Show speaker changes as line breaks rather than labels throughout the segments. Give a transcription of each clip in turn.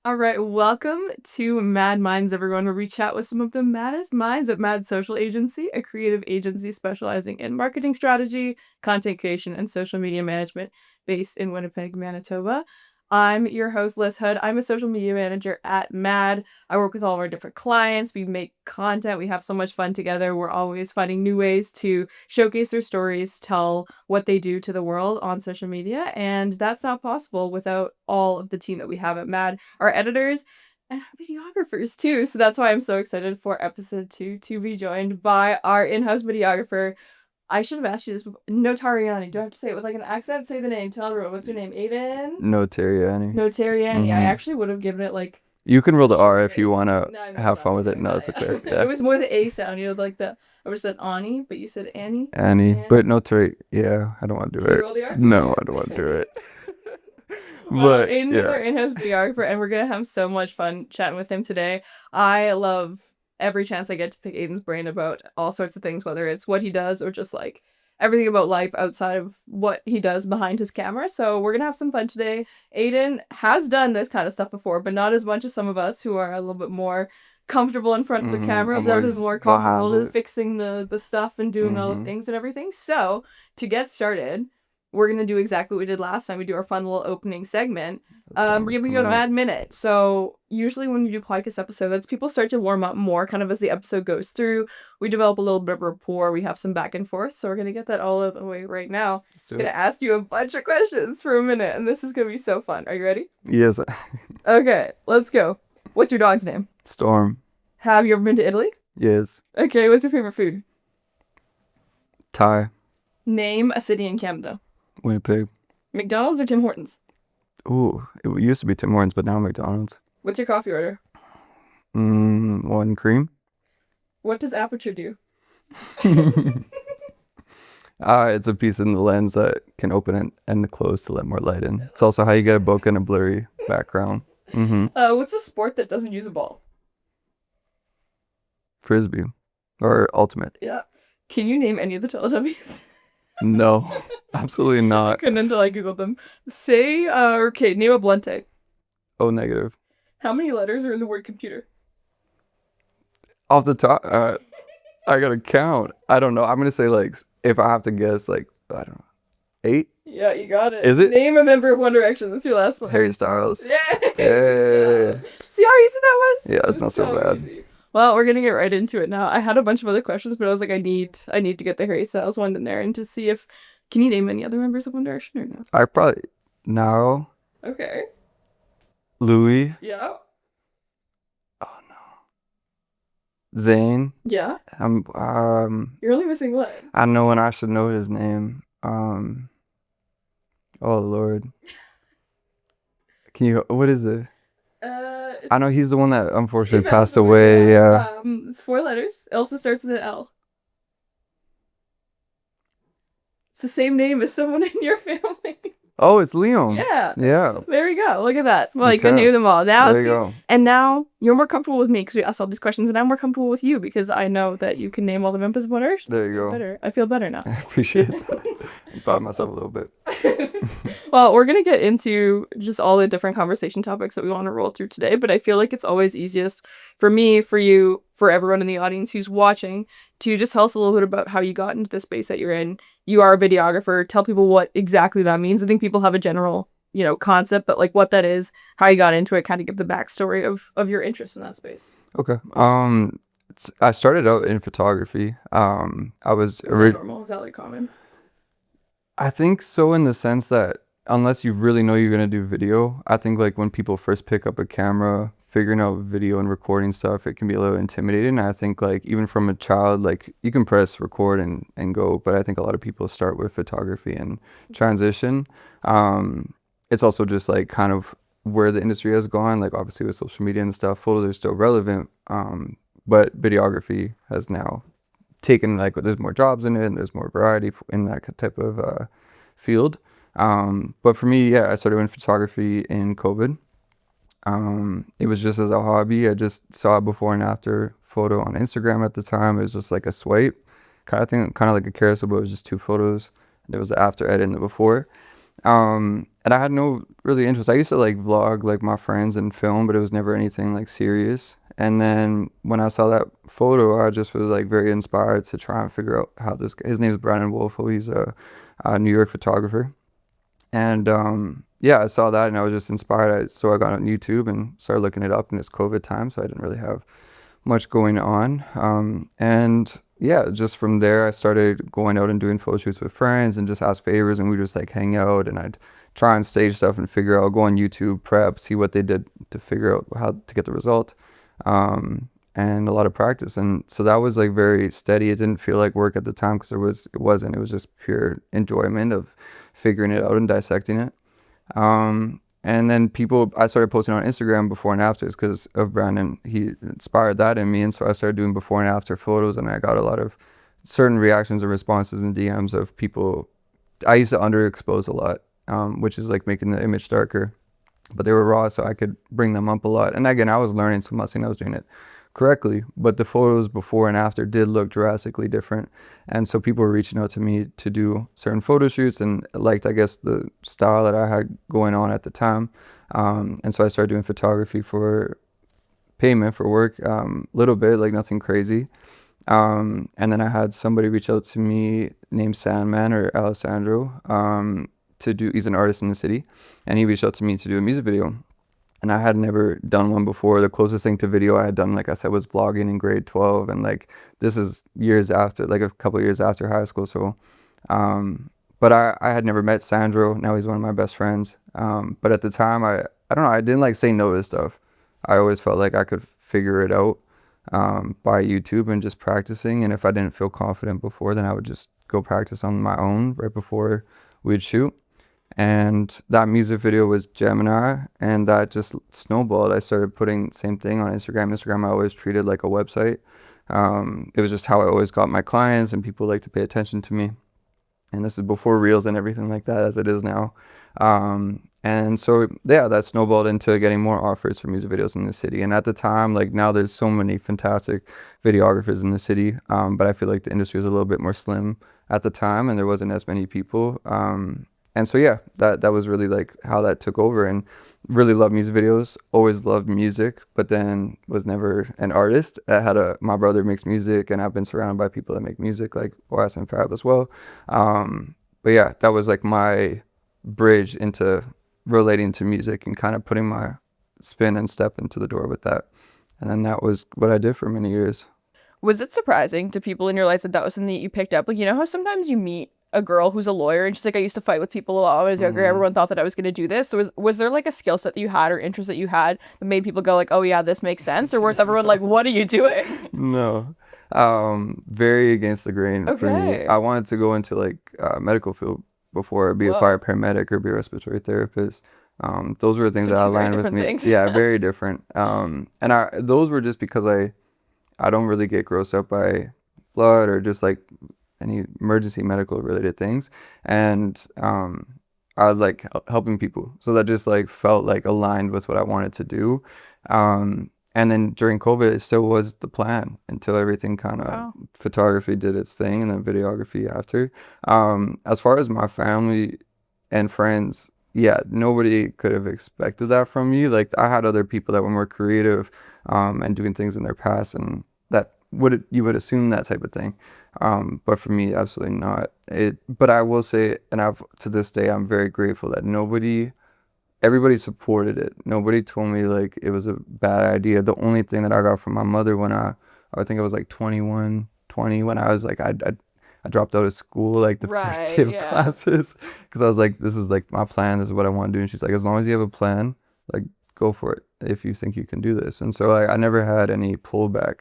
All right, welcome to Mad Minds, everyone, where we chat with some of the maddest minds at Mad Social Agency, a creative agency specializing in marketing strategy, content creation, and social media management based in Winnipeg, Manitoba. I'm your host, Lyss Houde. I'm a social media manager at Mad. I work with all of our different clients. We make content. We have so much fun together. We're always finding new ways to showcase their stories, tell what they do to the world on social media. And that's not possible without all of the team that we have at Mad, our editors, and our videographers too. So that's why I'm so excited for episode 2 to be joined by our in-house videographer. I should have asked you this before. Notarianni. Do I have to say it with like an accent? Say the name. Tell everyone. What's your name? Aidan?
Notarianni.
Notarianni. I actually would have given it like...
You can roll the R if you want to
No,
have fun with it. No, it's okay. Yeah.
It was more the A sound. You know, like the... I would have said Ani, but you said Annie.
Annie. But Notari... Yeah, I don't want to do it.
Roll the R?
No, I don't want to do it.
But Aidan is our in-house videographer, and we're going to have so much fun chatting with him today. I love every chance I get to pick Aidan's brain about all sorts of things, whether it's what he does or just like everything about life outside of what he does behind his camera. So we're gonna have some fun today. Aidan has done this kind of stuff before, but not as much as some of us who are a little bit more comfortable in front of the camera. Ours is more comfortable fixing the stuff and doing all the things and everything. So to get started, we're going to do exactly what we did last time. We do our fun little opening segment. We're going to go to Mad Minute. So usually when we do podcast episodes, people start to warm up more kind of as the episode goes through. We develop a little bit of rapport. We have some back and forth. So we're going to get that all out of the way right now. I'm going to ask you a bunch of questions for a minute, and this is going to be so fun. Are you ready?
Yes.
Okay, let's go. What's your dog's name?
Storm.
Have you ever been to Italy?
Yes.
Okay, what's your favorite food?
Thai.
Name a city in Canada.
Winnipeg.
McDonald's or Tim Hortons?
Ooh, it used to be Tim Hortons, but now McDonald's.
What's your coffee order?
1 cream.
What does aperture do?
It's a piece in the lens that can open and close to let more light in. It's also how you get a bokeh and a blurry background.
What's a sport that doesn't use a ball?
Frisbee. Or ultimate.
Yeah. Can you name any of the Teletubbies?
No, absolutely
I
not.
couldn't until I googled them. Say, okay, name a blunt type.
Oh, negative.
How many letters are in the word computer?
Off the top, I gotta count. I don't know. I'm gonna say like, if I have to guess, like, I don't know, 8?
Yeah, you got it.
Is it?
Name a member of One Direction. That's your last one.
Harry Styles.
Yeah.
Yeah.
See how easy that was?
Yeah, it's not so bad.
Easy. Well, we're gonna get right into it now. I had a bunch of other questions, but I was like, I need to get the Harry Styles one in there and to see if... Can you name any other members of One Direction or no?
I probably... Naro.
Okay.
Louis.
Yeah.
Oh, no. Zayn.
Yeah? You're only missing one.
I know when I should know his name. Oh, Lord. What is it? I know he's the one that unfortunately passed away. Yeah.
It's 4 letters. It also starts with an L. It's the same name as someone in your family.
Oh, it's Liam.
Yeah.
Yeah.
There we go. Look at that. Well, you can name them all. Now,
there you go.
And now you're more comfortable with me because we asked all these questions, and I'm more comfortable with you because I know that you can name all the members of One Direction.
There you go.
Better. I feel better now.
I appreciate that. I'm proud of myself a little bit.
Well, we're going to get into just all the different conversation topics that we want to roll through today, but I feel like it's always easiest for me, for you, for everyone in the audience who's watching to just tell us a little bit about how you got into the space that you're in. You are a videographer. Tell people what exactly that means. I think people have a general, concept, but like what that is, how you got into it, kind of give the backstory of your interest in that space.
Okay. I started out in photography. I was...
Is that normal? Is that like common?
I think so, in the sense that unless you really know you're going to do video, I think like when people first pick up a camera, figuring out video and recording stuff, it can be a little intimidating. I think like even from a child, like you can press record and go, but I think a lot of people start with photography and transition. It's also just like kind of where the industry has gone, like obviously with social media and stuff, photos are still relevant, but videography has now taken, like, there's more jobs in it and there's more variety in that type of field. But for me, I started in photography in COVID. It was just as a hobby. I just saw a before and after photo on Instagram at the time. It was just like a swipe kind of thing, kind of like a carousel, but it was just 2 photos. There was the after edit and the before. And I had no really interest. I used to like vlog like my friends and film, but it was never anything like serious. And then when I saw that photo, I just was like very inspired to try and figure out how this his name is Brandon Wolfo. He's a New York photographer. And yeah, I saw that and I was just inspired. So I got on YouTube and started looking it up, and it's COVID time, so I didn't really have much going on. And yeah, just from there, I started going out and doing photo shoots with friends and just ask favors, and we just like hang out, and I'd try and stage stuff and figure out, go on YouTube, prep, see what they did to figure out how to get the result. And a lot of practice. And so that was like very steady. It didn't feel like work at the time because it wasn't. It was just pure enjoyment of figuring it out and dissecting it. And then I started posting on Instagram before and afters because of Brandon. He inspired that in me. And so I started doing before and after photos, and I got a lot of certain reactions and responses and DMs of people. I used to underexpose a lot, which is like making the image darker, but they were raw, so I could bring them up a lot. And again, I was learning, so I'm not saying I was doing it correctly, but the photos before and after did look drastically different. And so people were reaching out to me to do certain photo shoots and liked, I guess, the style that I had going on at the time. And so I started doing photography for payment for work, little bit, like nothing crazy. And then I had somebody reach out to me named Sandman or Alessandro, he's an artist in the city, and he reached out to me to do a music video. And I had never done one before. The closest thing to video I had done, like I said, was vlogging in grade 12. And like, this is years after, like a couple years after high school. So, but I had never met Sandro. Now he's one of my best friends. But at the time, I don't know, I didn't like say no to stuff. I always felt like I could figure it out by YouTube and just practicing. And if I didn't feel confident before, then I would just go practice on my own right before we'd shoot. And that music video was Gemini, and that just snowballed. I started putting same thing on Instagram. Instagram I always treated like a website. It was just how I always got my clients, and people like to pay attention to me. And this is before Reels and everything like that as it is now. And so yeah, that snowballed into getting more offers for music videos in the city. And at the time, like now there's so many fantastic videographers in the city, but I feel like the industry was a little bit more slim at the time, and there wasn't as many people. And so yeah, that was really like how that took over, and really loved music videos, always loved music, but then was never an artist. My brother makes music, and I've been surrounded by people that make music like OS and Fab as well. But yeah, that was like my bridge into relating to music and kind of putting my spin and step into the door with that. And then that was what I did for many years.
Was it surprising to people in your life that that was something that you picked up? Like, you know how sometimes you meet a girl who's a lawyer and she's like, I used to fight with people a lot when I was younger. Everyone thought that I was going to do this. So was there like a skill set that you had or interest that you had that made people go like, oh yeah, this makes sense? Or was everyone like, what are you doing?
No. Very against the grain for me. I wanted to go into like medical field before, be a fire paramedic or be a respiratory therapist. Those were things that aligned with me.
Things.
Yeah, very different. And those were just because I don't really get grossed up by blood or just like any emergency medical related things. And I like helping people. So that just like felt like aligned with what I wanted to do. And then during COVID, it still was the plan until everything kind of photography did its thing, and then videography after. As far as my family and friends, yeah, nobody could have expected that from me. Like I had other people that were more creative and doing things in their past, and you would assume that type of thing. But for me, absolutely not. But I will say, and to this day, I'm very grateful that everybody supported it. Nobody told me like it was a bad idea. The only thing that I got from my mother when I think I was like 21, 20, when I was like, I dropped out of school like the first day of classes because I was like, this is like my plan. This is what I want to do. And she's like, as long as you have a plan, like go for it if you think you can do this. And so I never had any pullback,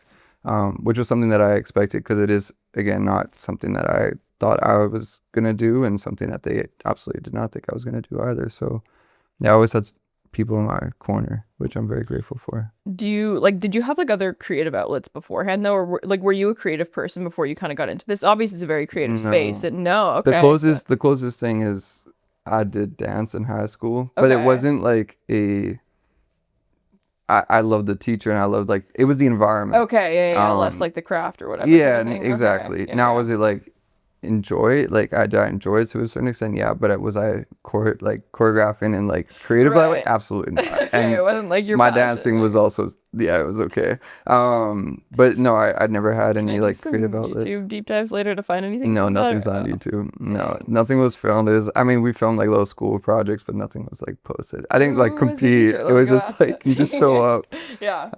which was something that I expected because it is, again, not something that I thought I was going to do and something that they absolutely did not think I was going to do either. So yeah, I always had people in my corner, which I'm very grateful for.
Did you have like other creative outlets beforehand though, or were you a creative person before you kind of got into this? Obviously, it's a very creative space. And okay.
The closest thing is I did dance in high school, but it wasn't like I loved the teacher and I loved like it was the environment.
Okay, yeah, less like the craft or whatever.
Yeah, exactly. Okay. Now was it like enjoy it. Like I enjoy it to a certain extent, yeah. But was I choreographing and like creative that way? Absolutely not. And
it wasn't like your
my
passion.
dancing was also, yeah, it was okay. But no, I never had any like creative outlets.
YouTube deep dives later to find anything?
No, nothing's on YouTube. No, nothing was filmed. I mean, we filmed like little school projects, but nothing was like posted. I didn't like compete. It was just like you just show up.
Yeah.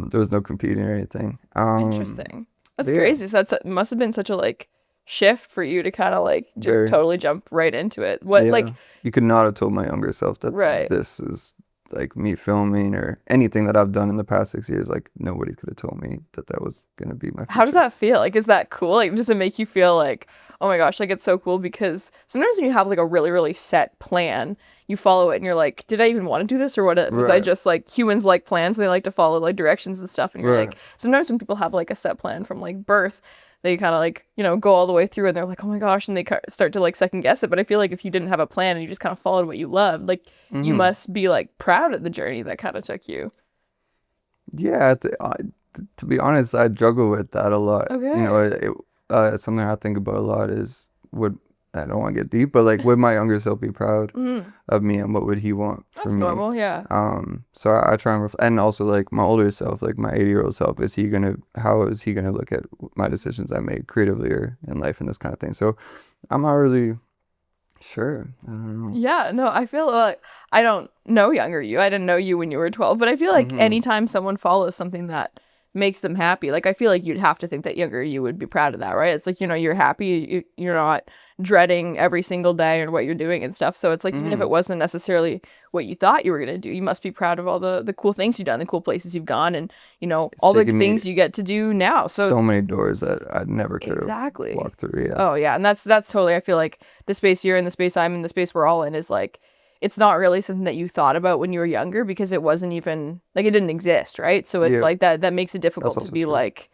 There was no competing or anything.
Interesting. That's crazy. So that must have been such a like shift for you to kind of like just totally jump right into it. What like
you could not have told my younger self that this is like me filming or anything that I've done in the past 6 years. Like nobody could have told me that was gonna be my future.
How does that feel? Like, is that cool? Like, does it make you feel like, oh my gosh, like it's so cool? Because sometimes when you have like a really, really set plan, you follow it and you're like, did I even want to do this, or what was I just like, humans like plans, they like to follow like directions and stuff, and you're like, sometimes when people have like a set plan from like birth, they kind of like, you know, go all the way through and they're like, oh my gosh, and they start to like second guess it. But I feel like if you didn't have a plan and you just kind of followed what you loved, like you must be like proud of the journey that kind of took you.
Yeah, to be honest, I juggle with that a lot.
Okay.
You know, something I think about a lot is I don't want to get deep, but like, would my younger self be proud of me, and what would he want for me?
That's normal, yeah.
So I try and and also like my older self, like my 80-year-old self, how is he gonna look at my decisions I made creatively or in life and this kind of thing? So I'm not really sure. I don't know.
Yeah, no, I feel like I don't know younger you. I didn't know you when you were 12, but I feel like anytime someone follows something that makes them happy, like I feel like you'd have to think that younger you would be proud of that, right? It's like, you know, you're happy, you're not dreading every single day or what you're doing and stuff. So it's like, even if it wasn't necessarily what you thought you were going to do, you must be proud of all the cool things you've done, the cool places you've gone, and, you know, all the things you get to do now. So
many doors that I never could have walked through. Yeah.
Oh yeah. And that's totally, I feel like the space you're in, the space I'm in, the space we're all in is like, it's not really something that you thought about when you were younger, because it wasn't even like, it didn't exist, right? So it's like that makes it difficult to be true. Like,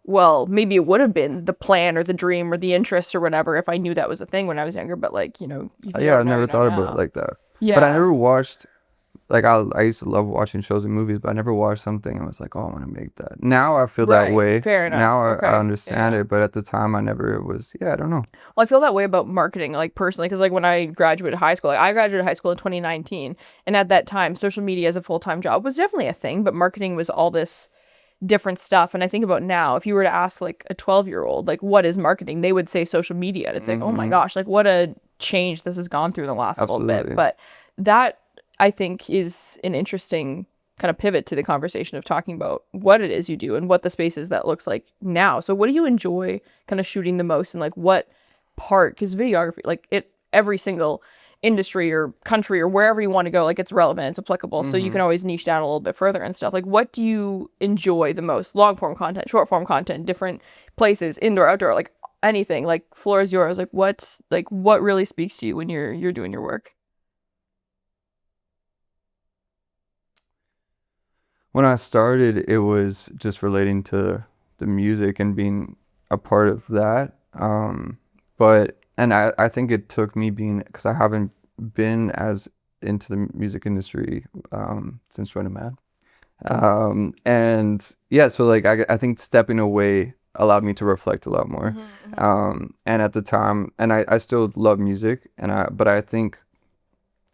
well, maybe it would have been the plan or the dream or the interest or whatever if I knew that was a thing when I was younger, but like, you know,
I never thought about it like that. Yeah. But I never watched, like, I used to love watching shows and movies, but I never watched something and was like, oh, I want to make that. Now I feel that way.
Fair enough.
Now I understand it, but at the time I never was, I don't know.
Well, I feel that way about marketing, like personally, because like when I graduated high school, like I graduated high school in 2019, and at that time, social media as a full-time job was definitely a thing, but marketing was all this different stuff. And I think about now, if you were to ask like a 12-year-old, like, what is marketing? They would say social media. And it's like, oh my gosh, like what a change this has gone through in the last little bit. But that, I think, is an interesting kind of pivot to the conversation of talking about what it is you do and what the space is that looks like now. So what do you enjoy kind of shooting the most, and like what part, because videography, like every single industry or country or wherever you want to go, like it's relevant, it's applicable, so you can always niche down a little bit further and stuff. Like, what do you enjoy the most? Long form content, short form content, different places, indoor, outdoor, like anything. Like, floor is yours. Like, what really speaks to you when you're doing your work?
When I started, it was just relating to the music and being a part of that. And I think it took me because I haven't been as into the music industry since joining Maddie. And yeah, so like I think stepping away allowed me to reflect a lot more. And at the time, and I still love music, but I think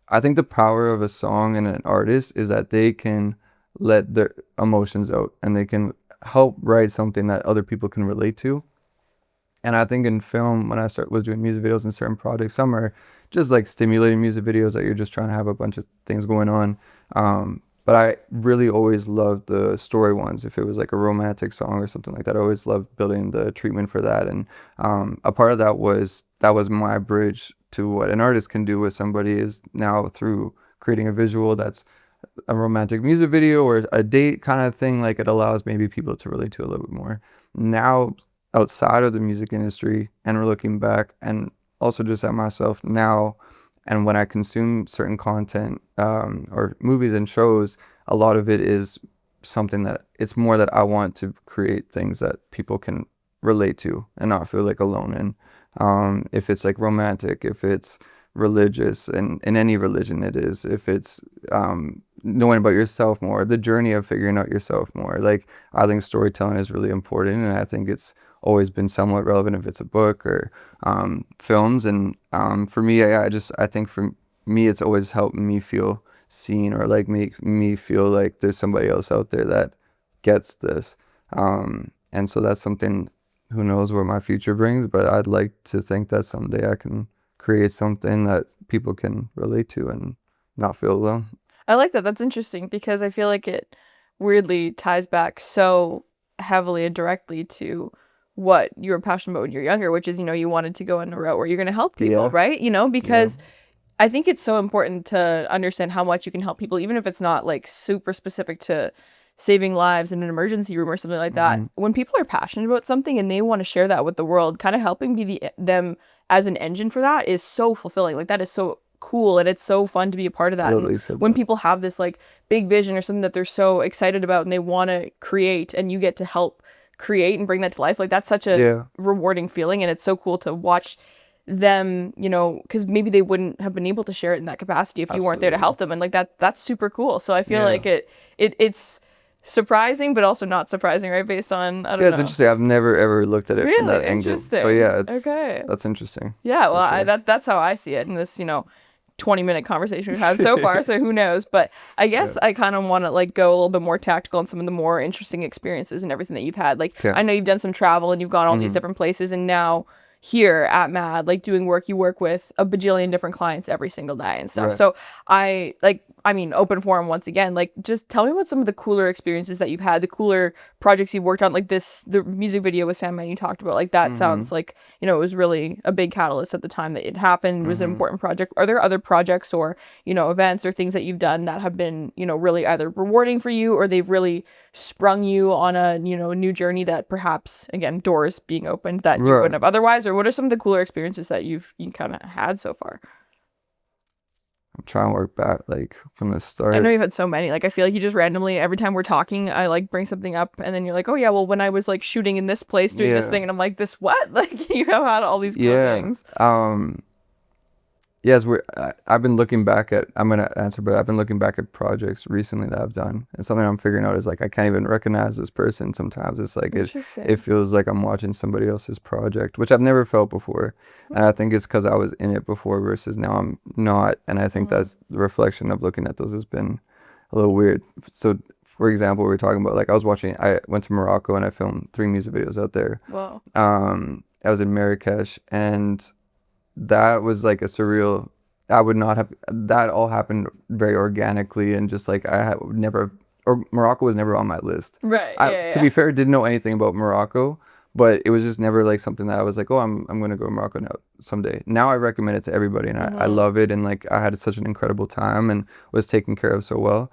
the power of a song and an artist is that they can let their emotions out and they can help write something that other people can relate to. And I think in film, when I was doing music videos in certain projects, some are just like stimulating music videos that you're just trying to have a bunch of things going on. But I really always loved the story ones. If it was like a romantic song or something like that, I always loved building the treatment for that. And a part of that was my bridge to what an artist can do with somebody is now through creating a visual that's a romantic music video or a date kind of thing. Like, it allows maybe people to relate to a little bit more. Now, outside of the music industry, and we're looking back, and also just at myself now, and when I consume certain content or movies and shows, a lot of it is something that it's more that I want to create things that people can relate to and not feel like alone in. If it's like romantic, if it's religious, and in any religion it is, if it's knowing about yourself more, the journey of figuring out yourself more. Like, I think storytelling is really important, and I think it's always been somewhat relevant if it's a book or films. And for me, I think for me, it's always helped me feel seen, or like make me feel like there's somebody else out there that gets this. And so that's something, who knows what my future brings, but I'd like to think that someday I can create something that people can relate to and not feel alone.
I like that. That's interesting because I feel like it weirdly ties back so heavily and directly to what you were passionate about when you were younger, which is, you wanted to go in a route where you're going to help people,
Yeah.
right? Because I think it's so important to understand how much you can help people, even if it's not like super specific to saving lives in an emergency room or something like that. When people are passionate about something and they want to share that with the world, kind of helping be them as an engine for that is so fulfilling. Like, that is so cool, and it's so fun to be a part of that.
Totally
And when people have this like big vision or something that they're so excited about and they want to create, and you get to help create and bring that to life, like, that's such a rewarding feeling. And it's so cool to watch them, because maybe they wouldn't have been able to share it in that capacity if you weren't there to help them. And like that's super cool. So I feel like it's surprising, but also not surprising, right? Based on, I don't know.
It's interesting. I've never ever looked at it from that angle.
Interesting.
But yeah,
okay.
That's interesting.
Yeah, well, sure. That's how I see it in this, 20-minute conversation we've had so far, so who knows. But I guess I kind of want to like go a little bit more tactical on some of the more interesting experiences and everything that you've had. Like, I know you've done some travel and you've gone all these different places, and now here at Mad, like doing work, you work with a bajillion different clients every single day and stuff. So open forum once again, like, just tell me about some of the cooler experiences that you've had, the cooler projects you've worked on, like the music video with Sandman you talked about. Like, that sounds like, it was really a big catalyst at the time that it happened. It was an important project. Are there other projects or, events or things that you've done that have been, really either rewarding for you, or they've really sprung you on a, new journey that perhaps, again, doors being opened that you wouldn't have otherwise? Or what are some of the cooler experiences that you kind of had so far?
I'm trying to work back, like, from the start.
I know you've had so many. Like, I feel like you just randomly, every time we're talking, I like bring something up, and then you're like, oh yeah, well, when I was like shooting in this place doing this thing, and I'm like, this what? Like, you have had all these cool things.
Yes, I've been looking back at, I'm going to answer, but I've been looking back at projects recently that I've done. And something I'm figuring out is, like, I can't even recognize this person sometimes. It's like, it feels like I'm watching somebody else's project, which I've never felt before. And I think it's because I was in it before versus now I'm not. And I think that's the reflection of looking at those has been a little weird. So, for example, we were talking about, like, I went to Morocco and I filmed 3 music videos out there.
Wow.
I was in Marrakesh, and that was like a surreal, I would not have, that all happened very organically, and just like Morocco was never on my list.
Right.
To be fair, didn't know anything about Morocco, but it was just never like something that I was like, oh, I'm going to go to Morocco now someday. Now I recommend it to everybody, and I love it, and like I had such an incredible time and was taken care of so well.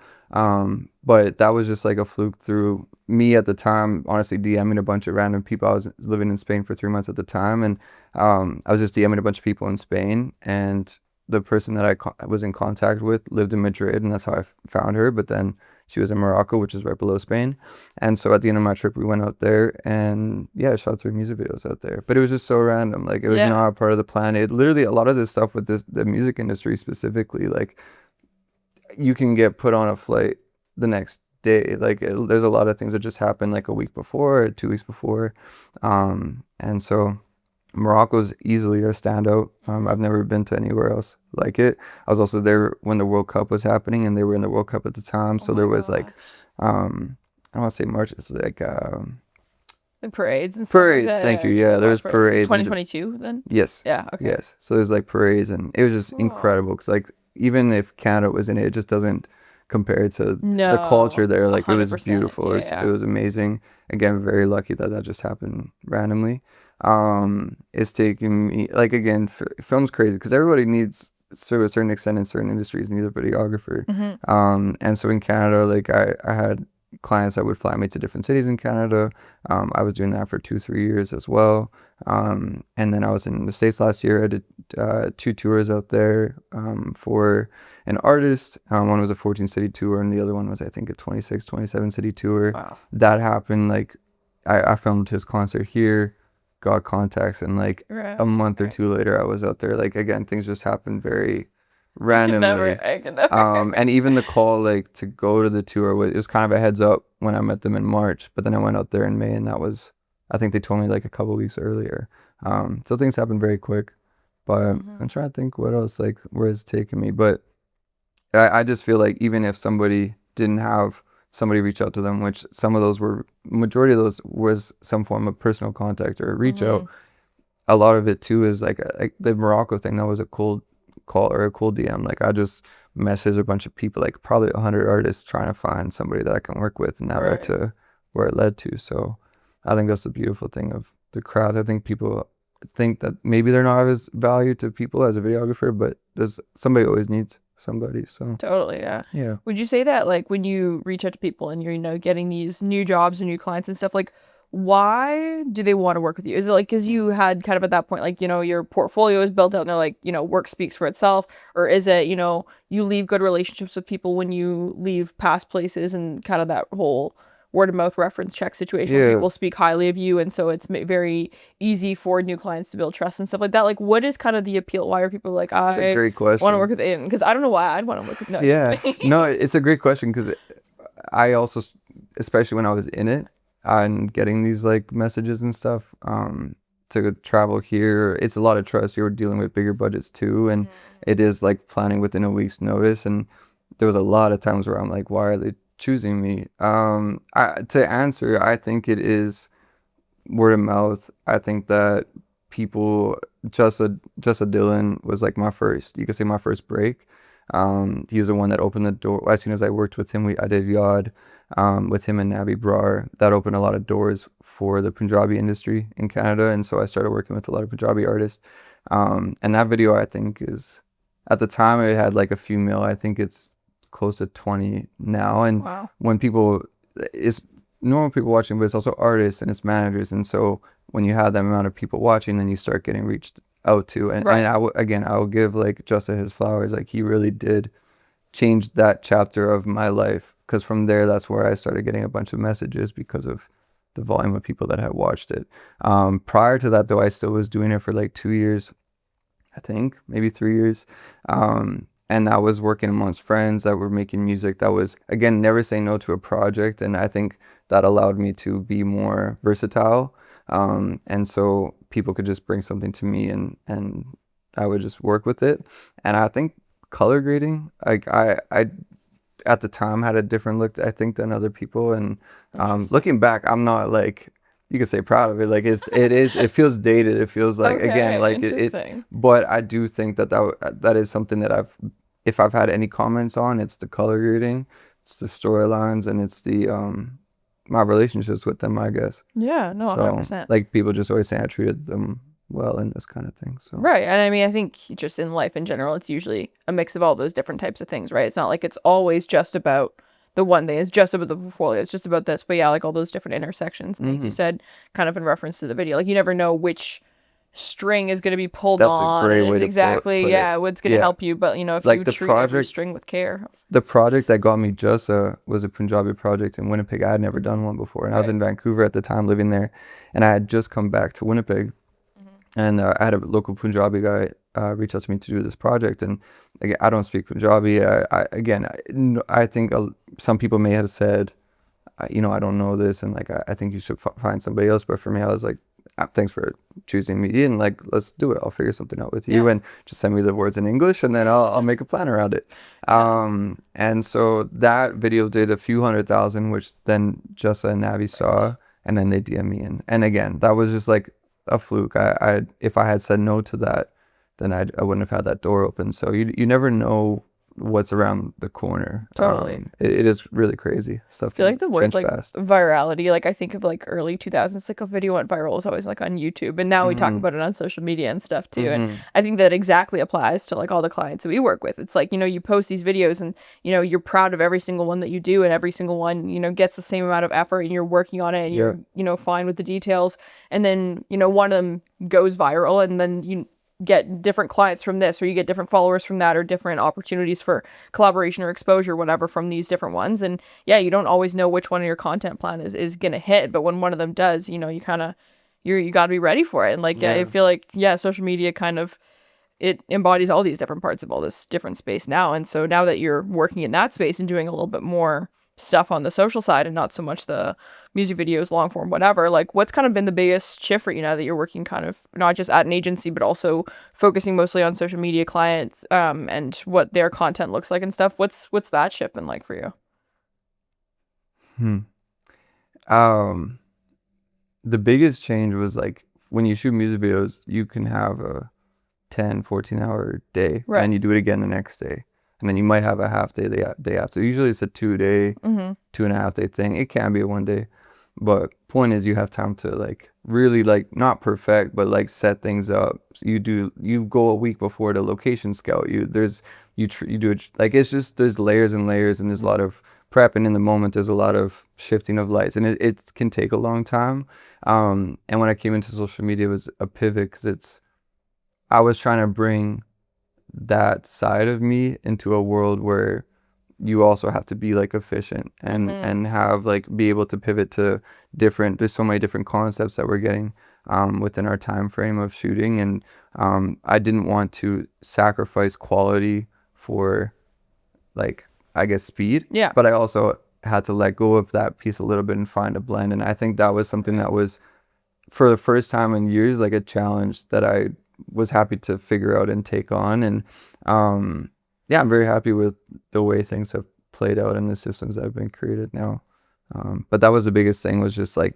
But that was just like a fluke through me at the time, honestly, DMing a bunch of random people. I was living in Spain for 3 months at the time, and I was just DMing a bunch of people in Spain, and the person that I was in contact with lived in Madrid, and that's how I found her. But then she was in Morocco, which is right below Spain. And so at the end of my trip, we went out there, and I shot 3 music videos out there. But it was just so random. Like, it was not a part of the plan. It literally, a lot of this stuff with the music industry specifically, like, you can get put on a flight the next day. Like, there's a lot of things that just happen like a week before or 2 weeks before. And so Morocco's easily a standout. I've never been to anywhere else like it. I was also there when the World Cup was happening, and they were in the World Cup at the time. So there was like, I don't want to say March. It's like
parades and stuff.
Parades, like thank you. Yeah, there was parades.
2022 then?
Yes.
Yeah, okay.
Yes. So there's like parades, and it was just incredible, because like, even if Canada was in it, it just doesn't compare to the culture there. Like, it was beautiful. It was amazing. Again, very lucky that just happened randomly. It's taking me, like, again, film's crazy because everybody needs, to a certain extent in certain industries, needs a videographer. And so in Canada, like, I had clients that would fly me to different cities in Canada. I was doing that for 2-3 years as well. And then I was in the States last year. I did 2 tours out there for an artist. One was a 14-city tour, and the other one was, I think, a 26, 27-city tour.
Wow.
That happened, like, I filmed his concert here, got contacts, and like a month or two later, I was out there. Like, again, things just happened very randomly.
I can never.
And even the call like to go to the tour was, it was kind of a heads up when I met them in March, but then I went out there in May, and that was, I think they told me like a couple weeks earlier. So things happen very quick, but I'm trying to think what else, like where it's taken me. But I just feel like even if somebody didn't have somebody reach out to them, which some of those were, majority of those was some form of personal contact or reach out. A lot of it too is like the Morocco thing. That was a cold call or a cold DM. Like I just messaged a bunch of people, like probably 100 artists, trying to find somebody that I can work with, and that led to where it led to. So I think that's the beautiful thing of the crowd. I think people think that maybe they're not as valued to people as a videographer, but there's somebody always needs somebody. So
totally, yeah.
Yeah.
Would you say that like when you reach out to people and you're, you know, getting these new jobs and new clients and stuff, like why do they want to work with you? Is it like because you had kind of at that point, like, you know, your portfolio is built out and they're like, you know, work speaks for itself? Or is it, you know, you leave good relationships with people when you leave past places and kind of that whole word of mouth reference check situation where people speak highly of you, and so it's very easy for new clients to build trust and stuff like that? Like, what is kind of the appeal? Why are people like,
That's a great question.
want to work with Aidan? Because I don't know why I'd want to work with. No,
no, it's a great question, because I also, especially when I was in it and getting these like messages and stuff, to travel here, it's a lot of trust. You're dealing with bigger budgets too, and it is like planning within a week's notice. And there was a lot of times where I'm like, why are they choosing me? To answer, I think it is word of mouth. I think that people, Jassa Dhillon was like my first, you could say my first break. He was the one that opened the door. As soon as I worked with him, I did Yaad with him and Maddie Brar. That opened a lot of doors for the Punjabi industry in Canada, and so I started working with a lot of Punjabi artists. And that video, I think, is, at the time it had like a few mil. I think it's close to 20 now. And when people, it's normal people watching, but it's also artists and it's managers. And so when you have that amount of people watching, then you start getting reached out to. And I will give like Jassa his flowers. Like, he really did change that chapter of my life, because from there, that's where I started getting a bunch of messages because of the volume of people that had watched it. Prior to that, though, I still was doing it for like 2 years, I think, maybe 3 years. And I was working amongst friends that were making music. That was, again, never say no to a project. And I think that allowed me to be more versatile. And so people could just bring something to me, and I would just work with it. And I think color grading, like I at the time had a different look, I think, than other people. And looking back, I'm not like, you could say proud of it. Like it feels dated. It feels like, again, like it, but I do think that is something that if I've had any comments on, it's the color grading, it's the storylines, and it's the my relationships with them, I guess.
Yeah, no, 100%.
Like, people just always say I treated them well in this kind of thing. So
right. And I mean, I think just in life in general, it's usually a mix of all those different types of things, right? It's not like it's always just about the one thing. It's just about the portfolio. It's just about this. But yeah, like all those different intersections and things you said, kind of in reference to the video. Like, you never know which string is going to be pulled on.
That's a great way to
exactly,
put
yeah,
it.
what's going to help you. But, you know, if
like
you
the
treat
project,
every string with care.
The project that got me Jassa was a Punjabi project in Winnipeg. I had never done one before. And I was in Vancouver at the time, living there. And I had just come back to Winnipeg. And I had a local Punjabi guy reach out to me to do this project. And again, I don't speak Punjabi. I think some people may have said, you know, I don't know this, and like I think you should find somebody else. But for me, I was like, thanks for choosing me, and like, let's do it. I'll figure something out with you, and just send me the words in English, and then I'll make a plan around it. And so that video did a few 100,000, which then Jassa and Navi saw, and then they DM me, and again, that was just like a fluke. If I had said no to that, then I wouldn't have had that door open. So you never know what's around the corner.
Totally.
It is really crazy stuff.
I feel like the word like
fast.
virality, like I think of like early 2000s, like a video went viral was always like on YouTube, and now we talk about it on social media and stuff too. And I think that exactly applies to like all the clients that we work with. It's like, you know, you post these videos and, you know, you're proud of every single one that you do, and every single one, you know, gets the same amount of effort, and you're working on it, and you're, you know, fine with the details. And then, you know, one of them goes viral, and then you get different clients from this, or you get different followers from that, or different opportunities for collaboration or exposure, whatever, from these different ones. And yeah, you don't always know which one of your content plan is gonna hit, but when one of them does, you know, you got to be ready for it. And like, I feel like social media kind of it embodies all these different parts of all this different space now. And so now that you're working in that space and doing a little bit more stuff on the social side and not so much the music videos, long form, whatever, like what's kind of been the biggest shift for you now that you're working kind of not just at an agency, but also focusing mostly on social media clients, and what their content looks like and stuff? What's that shift been like for you?
The biggest change was like when you shoot music videos, you can have a 10-14 hour day,
Right.
and you do it again the next day, and then you might have a half day the day after. Usually it's a 2 day, 2.5 day thing. It can be a 1 day, but point is you have time to like really like not perfect, but like set things up. You go a week before the location scout. You do it like it's just there's layers and layers, and there's a lot of prep, and in the moment there's a lot of shifting of lights, and it can take a long time. And when I came into social media, it was a pivot because I was trying to bring that side of me into a world where you also have to be like efficient and have like be able to pivot to there's so many different concepts that we're getting within our time frame of shooting, and I didn't want to sacrifice quality for like I guess speed, but I also had to let go of that piece a little bit and find a blend. And I think that was something that was for the first time in years like a challenge that I was happy to figure out and take on. And yeah, I'm very happy with the way things have played out and the systems that have been created now. But that was the biggest thing, was just like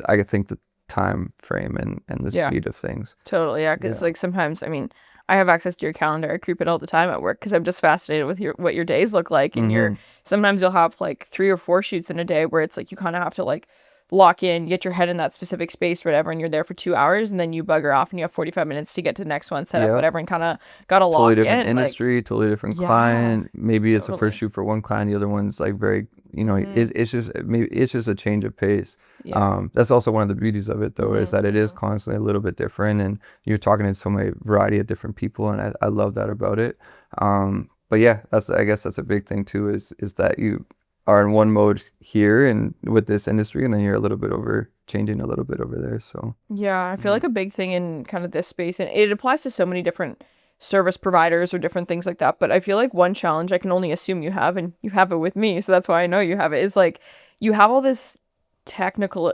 I think the time frame and the speed of things.
Totally, yeah. Because like sometimes, I mean, I have access to your calendar. I creep it all the time at work because I'm just fascinated with what your days look like. And sometimes you'll have like 3 or 4 shoots in a day where it's like you kind of have to like lock in, get your head in that specific space, whatever, and you're there for 2 hours, and then you bugger off and you have 45 minutes to get to the next one, set up whatever, and kind of gotta lock
totally different
in.
Industry, like, totally different client. Maybe it's the first shoot for one client, the other one's like very, it's just a change of pace. That's also one of the beauties of it though, is that it is constantly a little bit different, and you're talking to so many variety of different people, and I love that about it. But yeah, I guess that's a big thing too, is that you are in one mode here and with this industry, and then you're changing a little bit over there. So
yeah, I feel like a big thing in kind of this space, and it applies to so many different service providers or different things like that, but I feel like one challenge I can only assume you have, and you have it with me, so that's why I know you have it, is like you have all this technical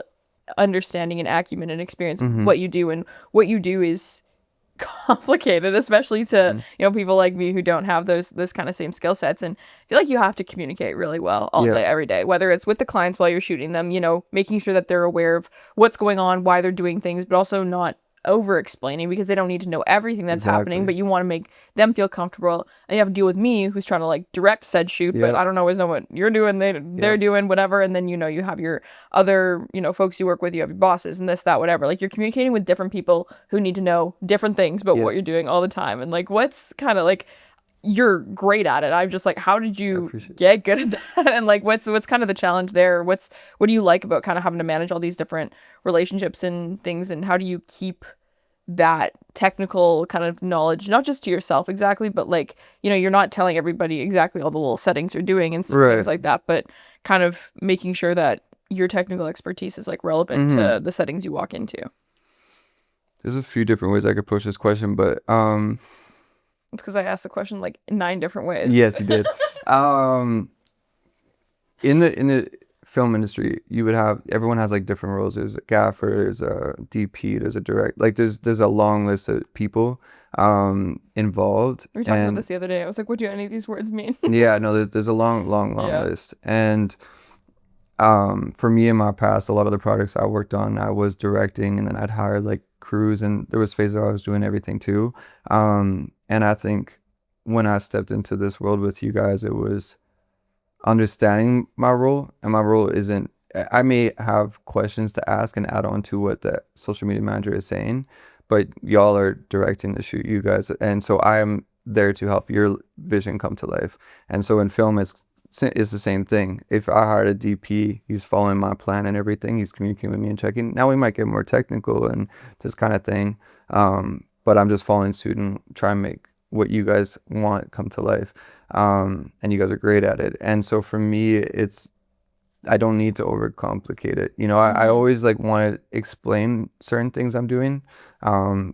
understanding and acumen and experience with what you do, and what you do is complicated, especially to people like me who don't have those kind of same skill sets. And I feel like you have to communicate really well all day, every day, whether it's with the clients while you're shooting them, making sure that they're aware of what's going on, why they're doing things, but also not over explaining, because they don't need to know everything that's happening, but you want to make them feel comfortable. And you have to deal with me, who's trying to like direct said shoot, but I don't always know what you're doing, they're doing whatever. And then you have your other folks you work with, you have your bosses and this, that, whatever. Like you're communicating with different people who need to know different things about what you're doing all the time. And like what's kind of like, you're great at it. I'm just like, how did you get good at that? And like what's kind of the challenge there? What do you like about kind of having to manage all these different relationships and things, and how do you keep that technical kind of knowledge, not just to yourself exactly, but like you're not telling everybody exactly all the little settings you're doing and things like that, but kind of making sure that your technical expertise is like relevant to the settings you walk into?
There's a few different ways I could push this question, but
it's because I asked the question like 9 different ways.
Yes, you did. In the film industry, everyone has like different roles. There's a gaffer, there's a DP, there's a direct, like there's a long list of people involved.
We were talking about this the other day. I was like, what do any of these words mean?
Yeah, no, there's a long list. And for me in my past, a lot of the projects I worked on, I was directing, and then I'd hire like crews, and there was phases where I was doing everything too. And I think when I stepped into this world with you guys, it was understanding my role, and my role isn't, I may have questions to ask and add on to what the social media manager is saying, but y'all are directing the shoot, you guys, and so I am there to help your vision come to life. And so in film, it's the same thing. If I hired a DP, he's following my plan and everything, he's communicating with me and checking. Now we might get more technical and this kind of thing, but I'm just following suit and trying to make what you guys want come to life. And you guys are great at it. And so for me, I don't need to overcomplicate it. You know, I always like want to explain certain things I'm doing,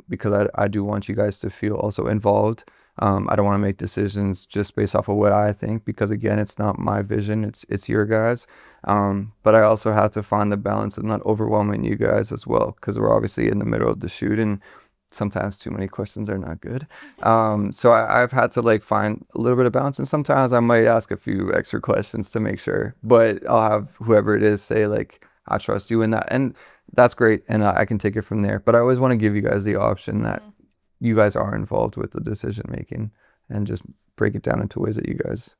because I do want you guys to feel also involved. I don't want to make decisions just based off of what I think, because again, it's not my vision, it's your guys. But I also have to find the balance of not overwhelming you guys as well, because we're obviously in the middle of the shoot, and sometimes too many questions are not good. So I've had to like find a little bit of balance, and sometimes I might ask a few extra questions to make sure, but I'll have whoever it is say like, I trust you in that, and that's great, and I can take it from there. But I always want to give you guys the option that you guys are involved with the decision making, and just break it down into ways that you guys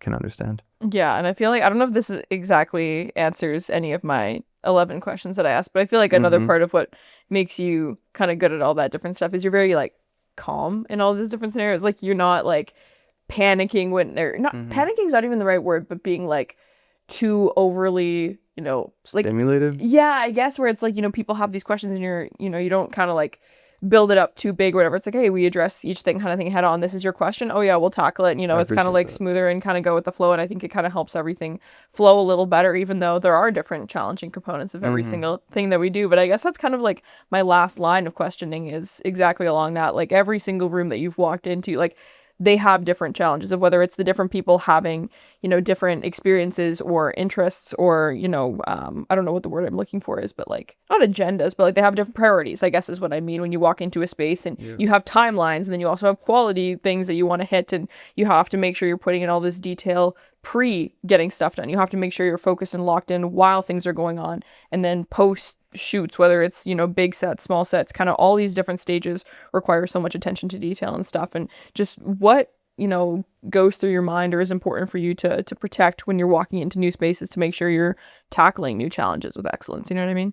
can understand.
Yeah, and I feel like, I don't know if this exactly answers any of my 11 questions that I asked, but I feel like another part of what makes you kind of good at all that different stuff is you're very like calm in all these different scenarios. Like you're not like panicking when, or not panicking is not even the right word, but being like too overly, you know, like
Stimulative?
Yeah, I guess, where it's like, you know, people have these questions and you're, you know, you don't kind of like build it up too big or whatever. It's like, hey, we address each thing kind of thing head on. This is your question. Oh yeah, we'll tackle it. And, you know, it's kind of like smoother and kind of go with the flow. And I think it kind of helps everything flow a little better, even though there are different challenging components of every single thing that we do. But I guess that's kind of like my last line of questioning is exactly along that. Like every single room that you've walked into, like they have different challenges of whether it's the different people having, you know, different experiences or interests or, you know, I don't know what the word I'm looking for is, but like not agendas, but like they have different priorities, I guess is what I mean when you walk into a space and you have timelines, and then you also have quality things that you want to hit, and you have to make sure you're putting in all this detail pre getting stuff done. You have to make sure you're focused and locked in while things are going on, and then post shoots, whether it's, you know, big sets, small sets, kind of all these different stages require so much attention to detail and stuff. And just what, you know, goes through your mind or is important for you to protect when you're walking into new spaces to make sure you're tackling new challenges with excellence. You know what I mean?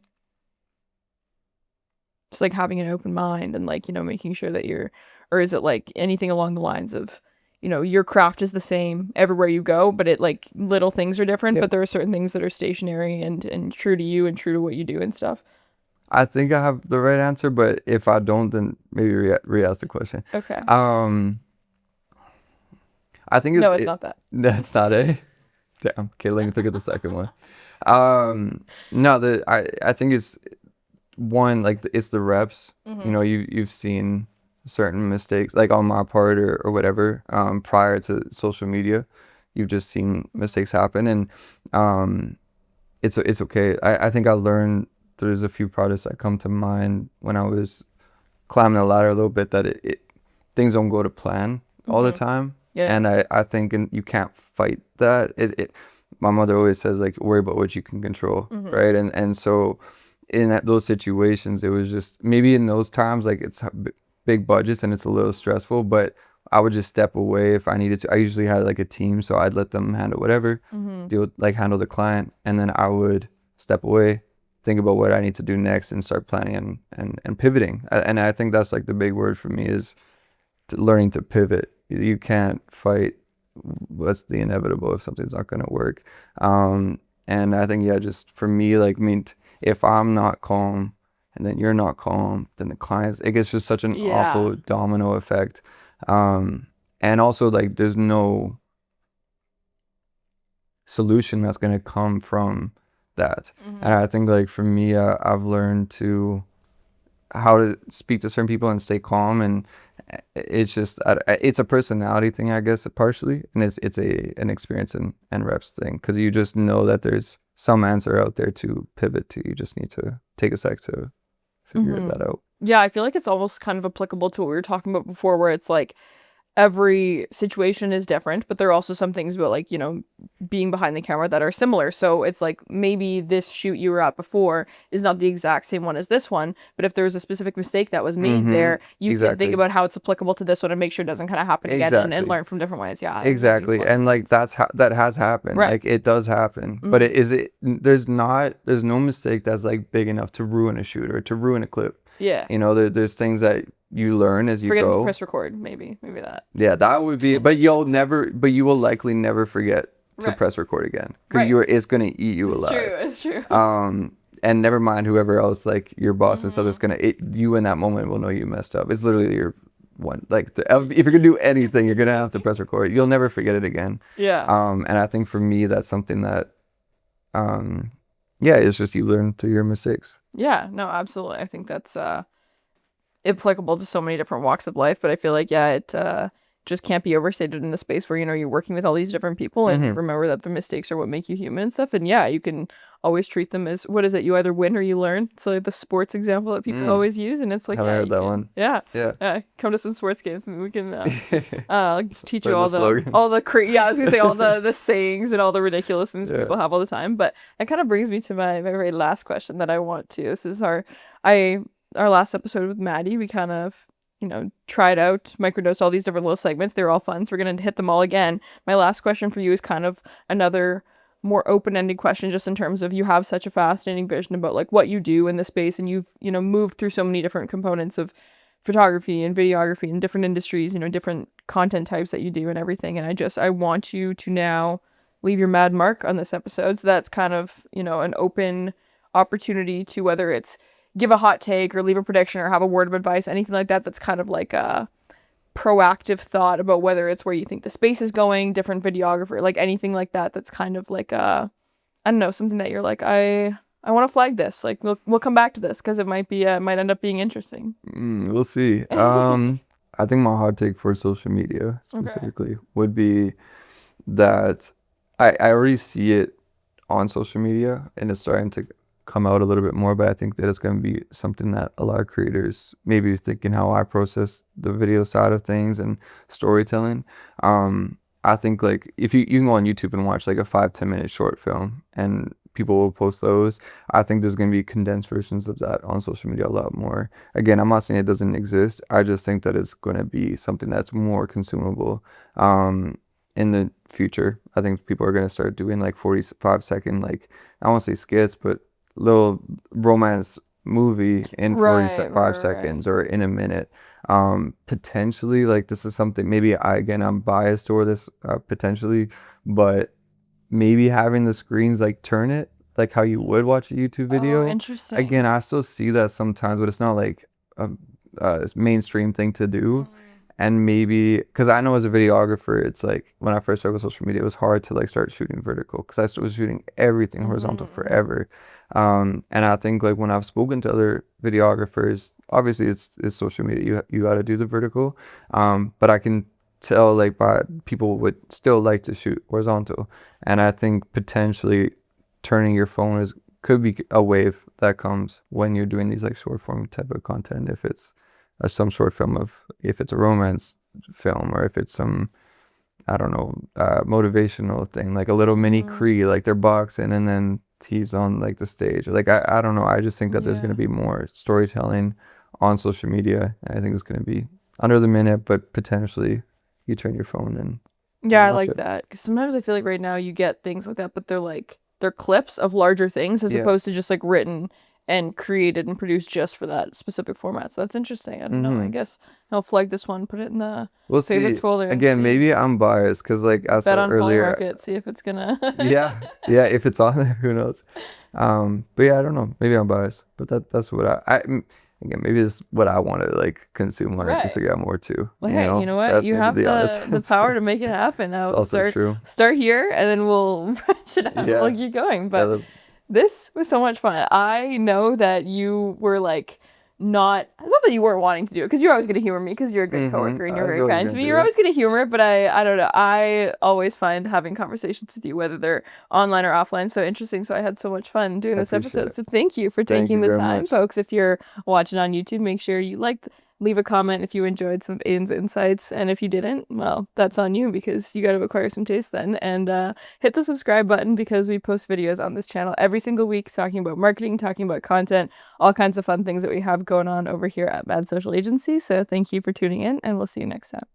Just like having an open mind and like, you know, making sure that you're, or is it like anything along the lines of, you know, your craft is the same everywhere you go, but it like little things are different, but there are certain things that are stationary and true to you and true to what you do and stuff.
I think I have the right answer, but if I don't, then maybe re-ask the question.
Okay.
I think
No, it's not that.
That's not it. Damn. Okay, let me think of the second one. No, I think it's one, like it's the reps. You know, you've seen certain mistakes like on my part or whatever prior to social media. You've just seen mistakes happen, and it's okay. I think I learned, there's a few projects that come to mind when I was climbing the ladder a little bit, that things don't go to plan all the time. And I think you can't fight that. My mother always says like, worry about what you can control, right? And so in those situations, it was just maybe in those times like it's big budgets and it's a little stressful, but I would just step away if I needed to. I usually had like a team, so I'd let them handle whatever, handle the client, and then I would step away, think about what I need to do next, and start planning and pivoting. And I think that's like the big word for me is learning to pivot. You can't fight what's the inevitable if something's not going to work. And I think, yeah, just for me, like, I mean, if I'm not calm and then you're not calm, then the clients, it gets just such an awful domino effect. And also like there's no solution that's going to come from that. And I think like for me, I've learned how to speak to certain people and stay calm, and it's just it's a personality thing, I guess, partially, and it's an experience and reps thing, because you just know that there's some answer out there to pivot to. You just need to take a sec to figure that out.
Yeah, I feel like it's almost kind of applicable to what we were talking about before, where it's like every situation is different, but there are also some things about like, you know, being behind the camera that are similar. So it's like maybe this shoot you were at before is not the exact same one as this one, but if there was a specific mistake that was made there, you can think about how it's applicable to this one and make sure it doesn't kind of happen again and learn from different ways. Yeah,
exactly. And like that has happened. Right. Like it does happen, but there's no mistake that's like big enough to ruin a shoot or to ruin a clip.
Yeah,
you know, there's things that you learn as you
forget
go.
To press record, maybe that.
Yeah, that would be. But you will likely never forget to press record again, because it's gonna eat you alive.
It's true.
And never mind whoever else, like your boss and stuff, is you in that moment will know you messed up. It's literally your one. Like if you're gonna do anything, you're gonna have to press record. You'll never forget it again.
Yeah.
And I think for me, that's something that yeah, it's just you learn through your mistakes.
Yeah, no, absolutely. I think that's applicable to so many different walks of life, but I feel like, yeah, it just can't be overstated in the space where, you know, you're working with all these different people and remember that the mistakes are what make you human and stuff. And yeah, you can always treat them as, what is it? You either win or you learn. It's like the sports example that people always use. And it's like,
Haven't
yeah,
heard that
can,
one.
Yeah. Come to some sports games and we can teach you
Or
all
the slogan.
I was gonna say all the sayings and all the ridiculous things people have all the time. But that kind of brings me to my very last question that I want to. This is our last episode with Maddie. We kind of, you know, tried out, microdosed all these different little segments. They were all fun, so we're gonna hit them all again. My last question for you is kind of another more open-ended question, just in terms of, you have such a fascinating vision about like what you do in the space, and you've, you know, moved through so many different components of photography and videography and different industries, you know, different content types that you do and everything. And I want you to now leave your mad mark on this episode. So that's kind of, you know, an open opportunity to, whether it's give a hot take or leave a prediction or have a word of advice, anything like that, that's kind of like a proactive thought about whether it's where you think the space is going, different videographer, like anything like that, that's kind of like I don't know, something that you're like, I want to flag this, like we'll come back to this because it might end up being interesting.
We'll see. I think my hot take for social media specifically would be that I already see it on social media and it's starting to come out a little bit more, but I think that it's going to be something that a lot of creators maybe are thinking how I process the video side of things and storytelling. I think like if you can go on YouTube and watch like a 5-10 minute short film and people will post those. I think there's going to be condensed versions of that on social media a lot more. Again, I'm not saying it doesn't exist. I just think that it's going to be something that's more consumable in the future. I think people are going to start doing like 45-second, like, I won't say skits, but little romance movie in 45 seconds or in a minute. Potentially, like, this is something, maybe I'm biased toward this potentially, but maybe having the screens like turn it like how you would watch a YouTube video.
Oh, interesting.
Again, I still see that sometimes, but it's not like a mainstream thing to do. And maybe, because I know as a videographer, it's like when I first started with social media, it was hard to like start shooting vertical because I was shooting everything horizontal forever. And I think like when I've spoken to other videographers, obviously it's social media, you got to do the vertical. But I can tell like people would still like to shoot horizontal. And I think potentially turning your phone could be a wave that comes when you're doing these like short form type of content. If it's some short film if it's a romance film, or if it's some, I don't know, motivational thing, like a little mini Cree, like they're boxing and then he's on like the stage. Like, I don't know. I just think that there's going to be more storytelling on social media. And I think it's going to be under the minute, but potentially you turn your phone and
I like that. Because sometimes I feel like right now you get things like that, but they're clips of larger things as opposed to just like written and created and produced just for that specific format. So that's interesting. I don't know. I guess I'll flag this one, put it in the favorites folder.
Again, maybe I'm biased because like I said earlier,
market, see if it's gonna.
yeah, if it's on there, who knows? But yeah, I don't know. Maybe I'm biased, but that's what I again, maybe this is what I want to like consume on Instagram more too.
Well, hey, you know what? You have the power to make it happen. Now
it's also true.
Start here, and then we'll branch it out. We'll keep going. But this was so much fun. I know that you were like it's not that you weren't wanting to do it, because you're always going to humor me because you're a good coworker and you're very kind to me. You're always going to humor it, but I don't know. I always find having conversations with you, whether they're online or offline, so interesting. So I had so much fun doing this episode. So thank you for taking the time, folks. If you're watching on YouTube, make sure you leave a comment if you enjoyed some of Aidan's insights, and if you didn't, well, that's on you, because you got to acquire some taste then. And hit the subscribe button, because we post videos on this channel every single week talking about marketing, talking about content, all kinds of fun things that we have going on over here at Mad Social Agency. So thank you for tuning in, and we'll see you next time.